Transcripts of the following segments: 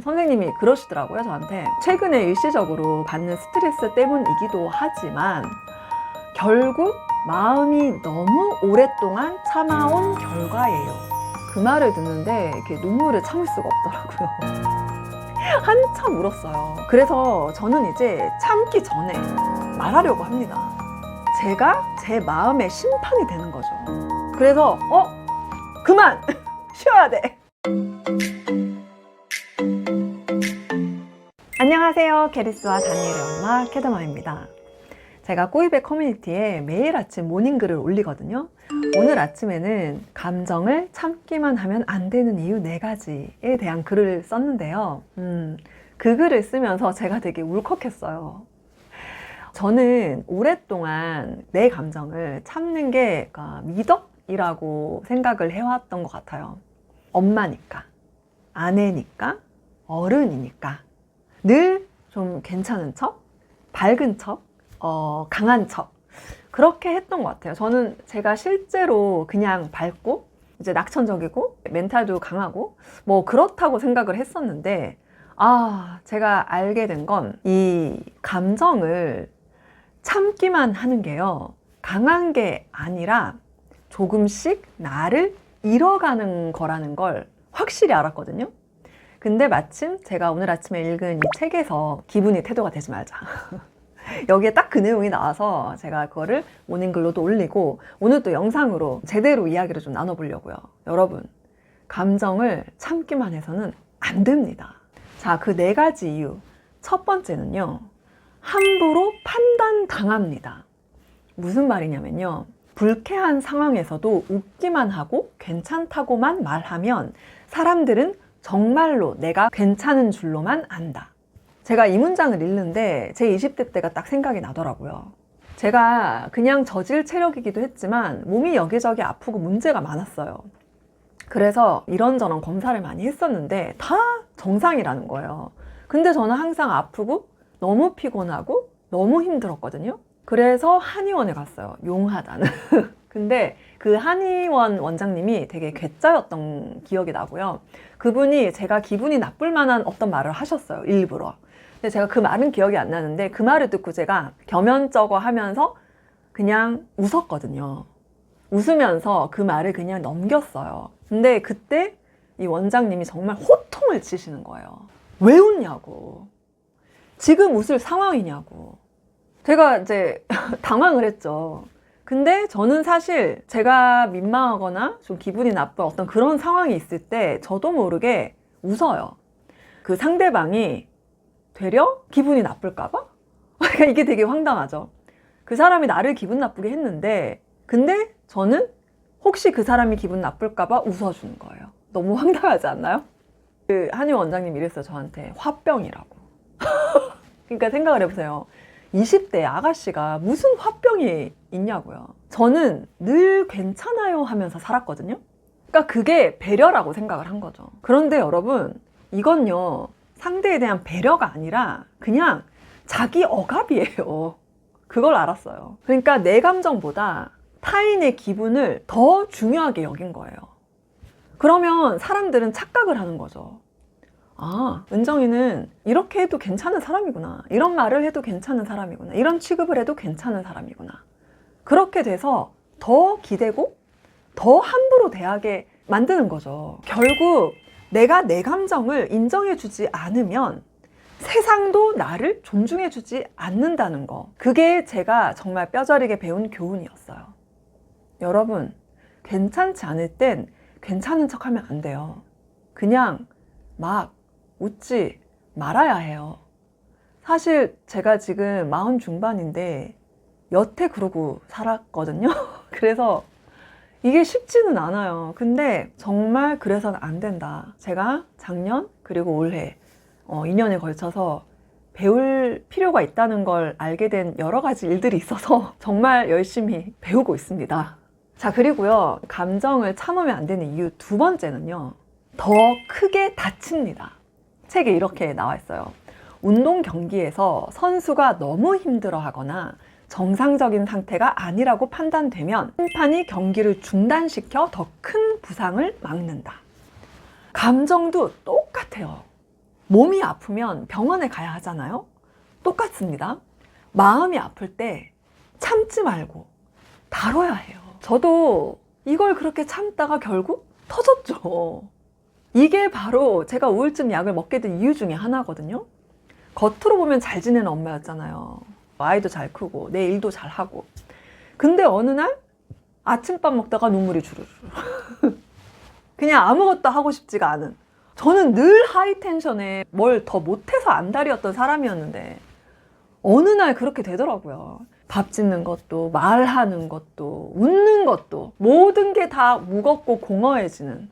선생님이 그러시더라고요, 저한테. 최근에 일시적으로 받는 스트레스 때문이기도 하지만 결국 마음이 너무 오랫동안 참아온 결과예요. 그 말을 듣는데 이렇게 눈물을 참을 수가 없더라고요. 한참 울었어요. 그래서 저는 이제 참기 전에 말하려고 합니다. 제가 제 마음의 심판이 되는 거죠. 그래서 그만! 쉬어야 돼! 안녕하세요. 게리스와 다니엘의 엄마 캐더마입니다. 제가 꼬이백 커뮤니티에 매일 아침 모닝글을 올리거든요. 오늘 아침에는 감정을 참기만 하면 안 되는 이유 4가지에 대한 글을 썼는데요. 그 글을 쓰면서 제가 되게 울컥했어요. 저는 오랫동안 내 감정을 참는 게 미덕이라고 생각을 해왔던 것 같아요. 엄마니까, 아내니까, 어른이니까 늘 좀 괜찮은 척, 밝은 척, 강한 척 그렇게 했던 것 같아요. 저는 제가 실제로 그냥 밝고 이제 낙천적이고 멘탈도 강하고 뭐 그렇다고 생각을 했었는데 제가 알게 된 건 이 감정을 참기만 하는 게요, 강한 게 아니라 조금씩 나를 잃어가는 거라는 걸 확실히 알았거든요. 근데 마침 제가 오늘 아침에 읽은 이 책에서 기분이 태도가 되지 말자 여기에 딱 그 내용이 나와서 제가 그거를 모닝글로도 올리고 오늘 또 영상으로 제대로 이야기를 좀 나눠보려고요. 여러분, 감정을 참기만 해서는 안 됩니다. 자, 그 4가지 이유. 첫 번째는요, 함부로 판단당합니다. 무슨 말이냐면요, 불쾌한 상황에서도 웃기만 하고 괜찮다고만 말하면 사람들은 정말로 내가 괜찮은 줄로만 안다. 제가 이 문장을 읽는데 제 20대 때가 딱 생각이 나더라고요. 제가 그냥 저질 체력이기도 했지만 몸이 여기저기 아프고 문제가 많았어요. 그래서 이런저런 검사를 많이 했었는데 다 정상이라는 거예요. 근데 저는 항상 아프고 너무 피곤하고 너무 힘들었거든요. 그래서 한의원에 갔어요. 용하다는. 근데 그 한의원 원장님이 되게 괴짜였던 기억이 나고요. 그분이 제가 기분이 나쁠 만한 어떤 말을 하셨어요, 일부러. 근데 제가 그 말은 기억이 안 나는데 그 말을 듣고 제가 겸연쩍어 하면서 그냥 웃었거든요. 웃으면서 그 말을 그냥 넘겼어요. 근데 그때 이 원장님이 정말 호통을 치시는 거예요. 왜 웃냐고. 지금 웃을 상황이냐고. 제가 이제 당황을 했죠. 근데 저는 사실 제가 민망하거나 좀 기분이 나쁜 어떤 그런 상황이 있을 때 저도 모르게 웃어요. 그 상대방이 되려 기분이 나쁠까봐? 그러니까 이게 되게 황당하죠. 그 사람이 나를 기분 나쁘게 했는데 근데 저는 혹시 그 사람이 기분 나쁠까봐 웃어주는 거예요. 너무 황당하지 않나요? 그 한의 원장님 이랬어요, 저한테. 화병이라고. 그러니까 생각을 해보세요. 20대 아가씨가 무슨 화병이 있냐고요. 저는 늘 괜찮아요 하면서 살았거든요. 그러니까 그게 배려라고 생각을 한 거죠. 그런데 여러분, 이건요, 상대에 대한 배려가 아니라 그냥 자기 억압이에요. 그걸 알았어요. 그러니까 내 감정보다 타인의 기분을 더 중요하게 여긴 거예요. 그러면 사람들은 착각을 하는 거죠. 은정이는 이렇게 해도 괜찮은 사람이구나. 이런 말을 해도 괜찮은 사람이구나. 이런 취급을 해도 괜찮은 사람이구나. 그렇게 돼서 더 기대고 더 함부로 대하게 만드는 거죠. 결국 내가 내 감정을 인정해주지 않으면 세상도 나를 존중해주지 않는다는 거. 그게 제가 정말 뼈저리게 배운 교훈이었어요. 여러분, 괜찮지 않을 땐 괜찮은 척하면 안 돼요. 그냥 막 웃지 말아야 해요. 사실 제가 지금 40 중반인데 여태 그러고 살았거든요. 그래서 이게 쉽지는 않아요. 근데 정말 그래서는 안 된다. 제가 작년 그리고 올해 2년에 걸쳐서 배울 필요가 있다는 걸 알게 된 여러 가지 일들이 있어서 정말 열심히 배우고 있습니다. 자, 그리고요, 감정을 참으면 안 되는 이유 2번째는요, 더 크게 다칩니다. 책에 이렇게 나와 있어요. 운동 경기에서 선수가 너무 힘들어하거나 정상적인 상태가 아니라고 판단되면 심판이 경기를 중단시켜 더 큰 부상을 막는다. 감정도 똑같아요. 몸이 아프면 병원에 가야 하잖아요. 똑같습니다. 마음이 아플 때 참지 말고 다뤄야 해요. 저도 이걸 그렇게 참다가 결국 터졌죠. 이게 바로 제가 우울증 약을 먹게 된 이유 중에 하나거든요. 겉으로 보면 잘 지내는 엄마였잖아요. 아이도 잘 크고 내 일도 잘 하고. 근데 어느 날 아침밥 먹다가 눈물이 주르르. 그냥 아무것도 하고 싶지가 않은. 저는 늘 하이텐션에 뭘 더 못해서 안달이었던 사람이었는데 어느 날 그렇게 되더라고요. 밥 짓는 것도, 말하는 것도, 웃는 것도 모든 게 다 무겁고 공허해지는,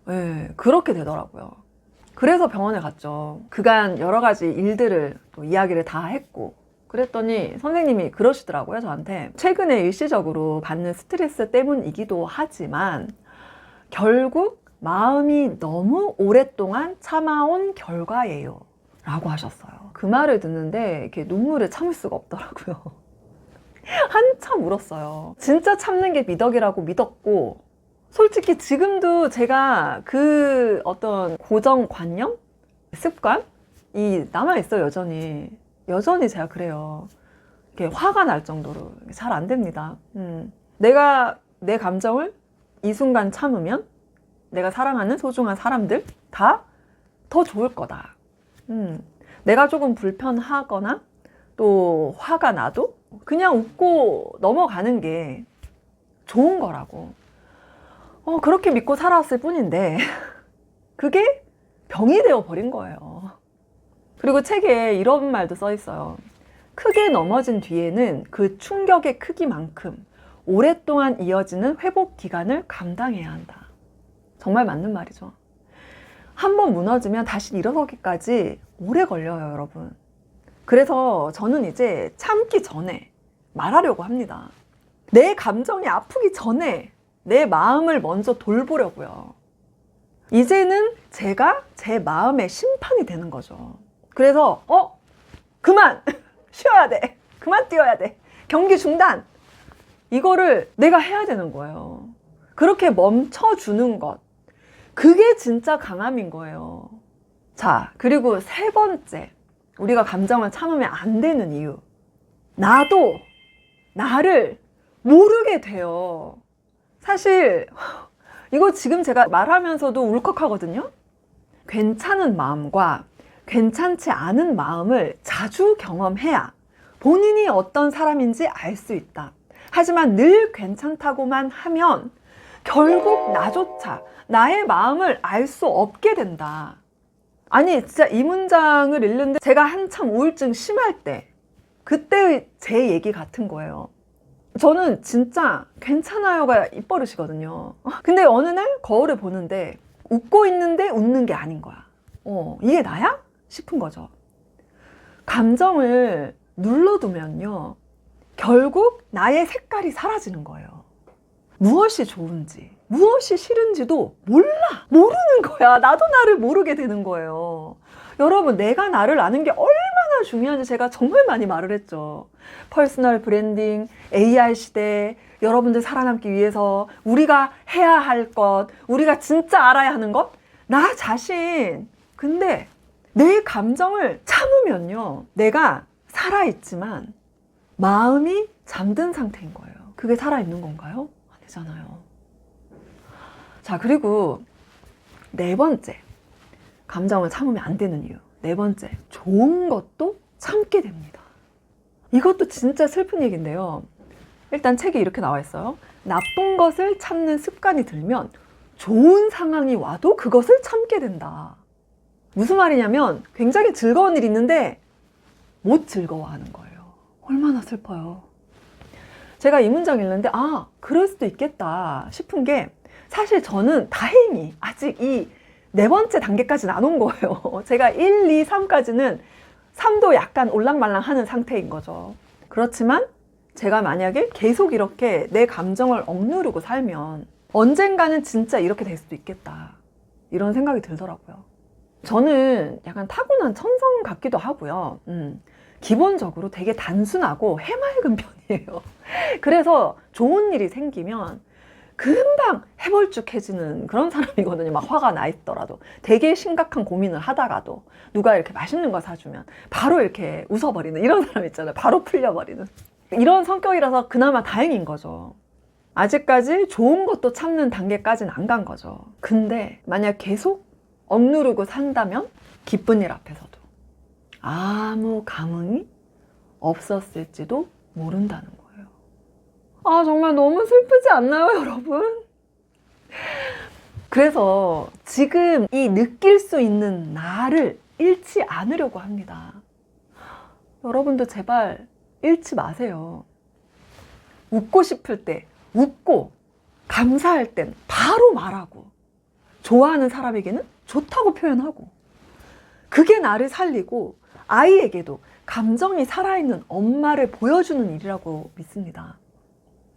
네, 그렇게 되더라고요. 그래서 병원에 갔죠. 그간 여러 가지 일들을 또 이야기를 다 했고 그랬더니 선생님이 그러시더라고요. 저한테 최근에 일시적으로 받는 스트레스 때문이기도 하지만 결국 마음이 너무 오랫동안 참아온 결과예요 라고 하셨어요. 그 말을 듣는데 이렇게 눈물을 참을 수가 없더라고요. 한참 울었어요. 진짜 참는 게 미덕이라고 믿었고, 솔직히 지금도 제가 그 어떤 고정관념? 습관이 남아있어요. 여전히 제가 그래요. 이렇게 화가 날 정도로 잘 안 됩니다. 내가 내 감정을 이 순간 참으면 내가 사랑하는 소중한 사람들 다 더 좋을 거다. 내가 조금 불편하거나 또 화가 나도 그냥 웃고 넘어가는 게 좋은 거라고. 그렇게 믿고 살아왔을 뿐인데 그게 병이 되어 버린 거예요. 그리고 책에 이런 말도 써 있어요. 크게 넘어진 뒤에는 그 충격의 크기만큼 오랫동안 이어지는 회복 기간을 감당해야 한다. 정말 맞는 말이죠. 한번 무너지면 다시 일어서기까지 오래 걸려요, 여러분. 그래서 저는 이제 참기 전에 말하려고 합니다. 내 감정이 아프기 전에 내 마음을 먼저 돌보려고요. 이제는 제가 제 마음의 심판이 되는 거죠. 그래서 그만! 쉬어야 돼! 그만 뛰어야 돼! 경기 중단! 이거를 내가 해야 되는 거예요. 그렇게 멈춰주는 것, 그게 진짜 강함인 거예요. 자, 그리고 세 번째, 우리가 감정을 참으면 안 되는 이유. 나도 나를 모르게 돼요. 사실 이거 지금 제가 말하면서도 울컥하거든요. 괜찮은 마음과 괜찮지 않은 마음을 자주 경험해야 본인이 어떤 사람인지 알 수 있다. 하지만 늘 괜찮다고만 하면 결국 나조차 나의 마음을 알 수 없게 된다. 아니, 진짜 이 문장을 읽는데 제가 한참 우울증 심할 때 그때의 제 얘기 같은 거예요. 저는 진짜 괜찮아요가 입버릇이거든요. 근데 어느 날 거울을 보는데 웃고 있는데 웃는 게 아닌 거야. 이게 나야? 싶은 거죠. 감정을 눌러두면요, 결국 나의 색깔이 사라지는 거예요. 무엇이 좋은지, 무엇이 싫은지도 모르는 거야. 나도 나를 모르게 되는 거예요. 여러분, 내가 나를 아는 게 얼마나 중요한지 제가 정말 많이 말을 했죠. 퍼스널 브랜딩, AI 시대, 여러분들 살아남기 위해서 우리가 해야 할 것, 우리가 진짜 알아야 하는 것, 나 자신. 근데 내 감정을 참으면요, 내가 살아있지만 마음이 잠든 상태인 거예요. 그게 살아있는 건가요? 아니잖아요. 자, 그리고 네 번째, 감정을 참으면 안 되는 이유. 네 번째, 좋은 것도 참게 됩니다. 이것도 진짜 슬픈 얘기인데요. 일단 책에 이렇게 나와 있어요. 나쁜 것을 참는 습관이 들면 좋은 상황이 와도 그것을 참게 된다. 무슨 말이냐면 굉장히 즐거운 일이 있는데 못 즐거워하는 거예요. 얼마나 슬퍼요. 제가 이 문장 읽는데 그럴 수도 있겠다 싶은 게, 사실 저는 다행히 아직 이 네 번째 단계까지는 안 온 거예요. 제가 1, 2, 3까지는 3도 약간 올랑말랑 하는 상태인 거죠. 그렇지만 제가 만약에 계속 이렇게 내 감정을 억누르고 살면 언젠가는 진짜 이렇게 될 수도 있겠다, 이런 생각이 들더라고요. 저는 약간 타고난 천성 같기도 하고요. 기본적으로 되게 단순하고 해맑은 편이에요. 그래서 좋은 일이 생기면 금방 해벌쭉해지는 그런 사람이거든요. 막 화가 나 있더라도, 되게 심각한 고민을 하다가도 누가 이렇게 맛있는 거 사주면 바로 이렇게 웃어버리는 이런 사람 있잖아요. 바로 풀려버리는 이런 성격이라서 그나마 다행인 거죠. 아직까지 좋은 것도 참는 단계까지는 안 간 거죠. 근데 만약 계속 억누르고 산다면 기쁜 일 앞에서도 아무 감흥이 없었을지도 모른다는 거예요. 아, 정말 너무 슬프지 않나요, 여러분? 그래서 지금 이 느낄 수 있는 나를 잃지 않으려고 합니다. 여러분도 제발 잃지 마세요. 웃고 싶을 때 웃고, 감사할 땐 바로 말하고, 좋아하는 사람에게는 좋다고 표현하고, 그게 나를 살리고 아이에게도 감정이 살아있는 엄마를 보여주는 일이라고 믿습니다.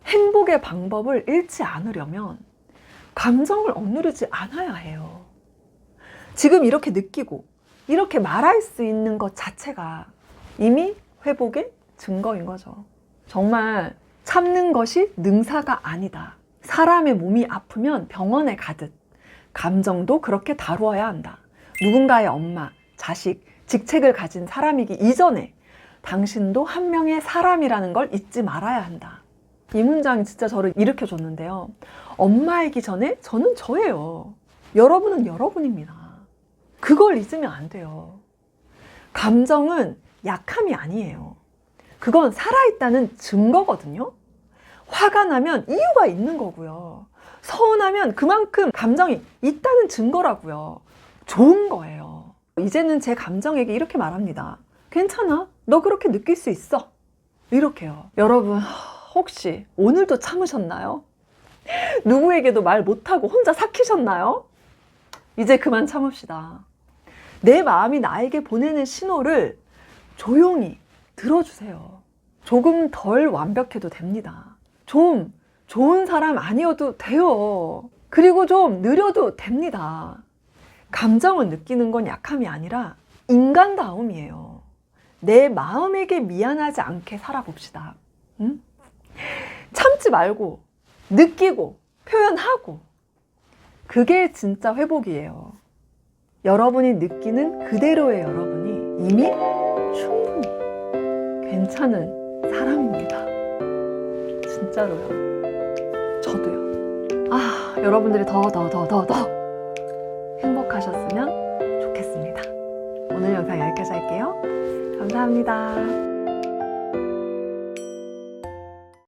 행복의 방법을 잃지 않으려면 감정을 억누르지 않아야 해요. 지금 이렇게 느끼고 이렇게 말할 수 있는 것 자체가 이미 회복의 증거인 거죠. 정말 참는 것이 능사가 아니다. 사람의 몸이 아프면 병원에 가듯 감정도 그렇게 다루어야 한다. 누군가의 엄마, 자식, 직책을 가진 사람이기 이전에 당신도 한 명의 사람이라는 걸 잊지 말아야 한다. 이 문장이 진짜 저를 일으켜줬는데요. 엄마이기 전에 저는 저예요. 여러분은 여러분입니다. 그걸 잊으면 안 돼요. 감정은 약함이 아니에요. 그건 살아있다는 증거거든요. 화가 나면 이유가 있는 거고요. 서운하면 그만큼 감정이 있다는 증거라고요. 좋은 거예요. 이제는 제 감정에게 이렇게 말합니다. 괜찮아. 너 그렇게 느낄 수 있어. 이렇게요. 여러분, 혹시 오늘도 참으셨나요? 누구에게도 말 못하고 혼자 삭히셨나요? 이제 그만 참읍시다. 내 마음이 나에게 보내는 신호를 조용히 들어주세요. 조금 덜 완벽해도 됩니다. 좀 좋은 사람 아니어도 돼요. 그리고 좀 느려도 됩니다. 감정을 느끼는 건 약함이 아니라 인간다움이에요. 내 마음에게 미안하지 않게 살아봅시다. 응? 참지 말고 느끼고 표현하고, 그게 진짜 회복이에요. 여러분이 느끼는 그대로의 여러분이 이미 충분히 괜찮은 사람입니다. 진짜로요. 저도요. 여러분들이 더 행복하셨으면 좋겠습니다. 오늘 영상 여기까지 할게요. 감사합니다.